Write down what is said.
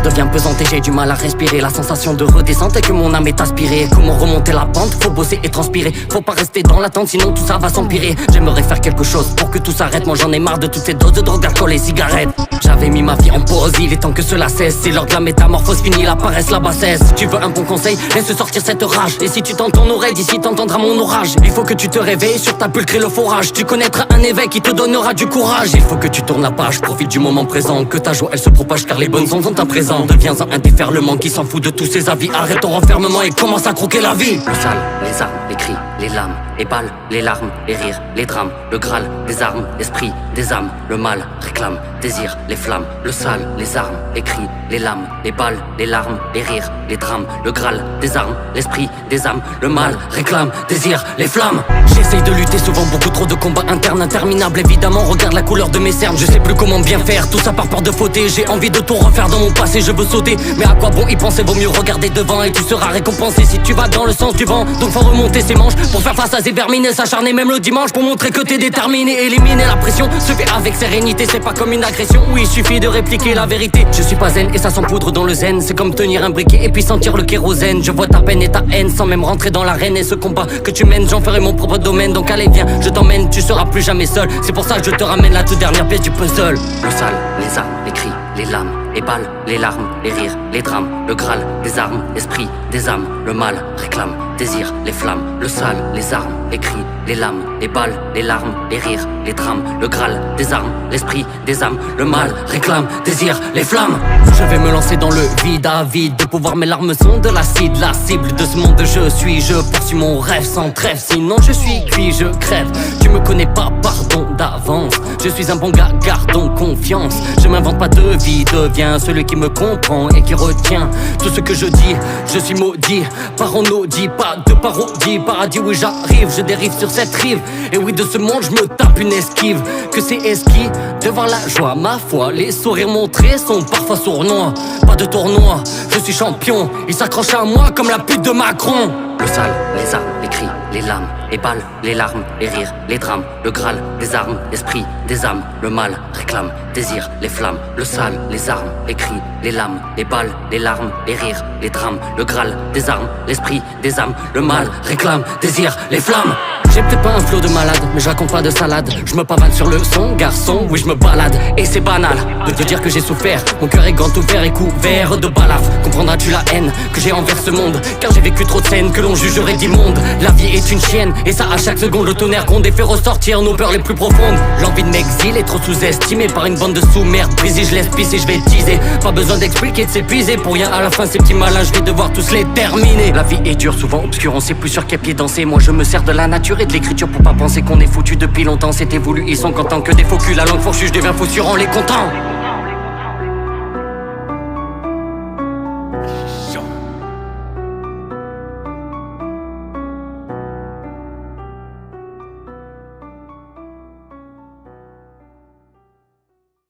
devient pesante et j'ai du mal à respirer. La sensation de redescente est que mon âme est aspirée. Comment remonter la pente? Faut bosser et transpirer. Faut pas rester dans l'attente sinon tout ça va s'empirer. J'aimerais faire quelque chose pour que tout s'arrête. Moi j'en ai marre de toutes ces doses de drogue, d'alcool et cigarettes. J'avais mis ma vie en pause, il est temps que cela cesse. C'est l'heure de la métamorphose, fini la paresse, la bassesse. Si tu veux un bon conseil, laisse sortir cette rage. Et si tu tends ton oreille, d'ici t'entendras mon orage. Il faut que tu te réveilles, sur ta bulle crée le forage. Tu connaîtras un éveil qui te donnera du courage. Il faut que tu tournes la page, profite du moment présent. Que ta joie elle se propage car les bonnes ondes sont à présent. Deviens-en un déferlement qui s'en fout de tous ses avis. Arrête ton renfermement et commence à croquer la vie. Le sale, les armes, les cris, les lames, les balles, les larmes, les rires, les drames. Le Graal, des armes, l'esprit, des âmes. Le mal réclame, désire, les flammes. Le sale, les armes, les cris, les lames, les balles, les larmes, les rires, les drames. Le Graal, des armes, l'esprit, des âmes. Le mal réclame, désire, les flammes. J'essaye de lutter souvent, beaucoup trop de combats internes interminables. Évidemment, regarde la couleur de mes cernes. Je sais plus comment bien faire, tout ça par peur de fauter. J'ai envie de tout refaire dans mon passé, je veux sauter. Mais à quoi bon y penser, vaut mieux regarder devant. Et tu seras récompensé si tu vas dans le sens du vent. Donc faut remonter ses manches pour faire face à ces vermines. S'acharner même le dimanche pour montrer que t'es déterminé. Éliminer la pression se fait avec sérénité. C'est pas comme une agression, oui il suffit de répliquer la vérité. Je suis pas zen et ça s'empoudre dans le zen. C'est comme tenir un briquet et puis sentir le kérosène. Je vois ta peine et ta haine sans même rentrer dans l'arène. Et ce combat que tu mènes, j'en ferai mon propre domaine. Donc allez viens, je t'emmène, tu seras plus jamais seul. C'est pour ça que je te ramène la toute dernière pièce du puzzle. Le sale, les armes, les cris, les lames, les balles, les larmes, les rires, les drames. Le Graal, des armes, l'esprit, des âmes. Le mal réclame, désire, les flammes. Le sale, les armes, les cris, les lames, les balles, les larmes, les rires, les drames. Le Graal, des armes, l'esprit, des âmes. Le mal réclame, désire, les flammes. Je vais me lancer dans le vide avide de pouvoir, mes larmes sont de l'acide. La cible de ce monde je suis, je poursuis mon rêve sans trêve. Sinon je suis cuit, je crève. Tu me connais pas, pardon d'avance. Je suis un bon gars, gardons confiance. Je m'invente pas de vie, deviens celui qui me comprend et qui retient tout ce que je dis. Je suis maudit par on dit pas de parodie. Paradis oui j'arrive, je dérive sur cette rive. Et oui de ce monde je me tape une esquive. Que c'est esquive devant la joie, ma foi. Les sourires montrés sont parfois sournois. Pas de tournoi, je suis champion. Ils s'accrochent à moi comme la pute de Macron. Le sale, les armes, les cris, les lames, les balles, les larmes, les rires, les drames. Le Graal, des armes, l'esprit, des âmes. Le mal réclame, désire, les flammes. Le sale, les armes, les cris, les lames, les balles, les larmes, les rires, les drames. Le Graal, des armes, l'esprit, des âmes. Le mal réclame, désire, les flammes. J'ai peut-être pas un flot de malade, mais je raconte pas de salade. Je me pavane sur le son, garçon, oui je me balade. Et c'est banal de te dire que j'ai souffert. Mon cœur est grand ouvert et couvert de balafres. Comprendras-tu la haine que j'ai envers ce monde? Car j'ai vécu trop de scènes que l'on jugerait d'immonde. La vie est une chienne, et ça à chaque seconde. Le tonnerre gronde et fait ressortir nos peurs les plus profondes. L'envie de m'exil est trop sous-estimée par une bande de sous-merde brisée. Je laisse pisser, je vais teaser. Pas besoin d'expliquer, de s'épuiser. Pour rien à la fin ces petits malins, je vais devoir tous les terminer. La vie est dure, souvent obscure, on sait plus sur quel pied danser. Moi je me sers de la nature et de l'écriture pour pas penser qu'on est foutu depuis longtemps. C'était voulu, ils sont contents que des faux culs. La langue fourchue, je deviens faux sûr en les comptant.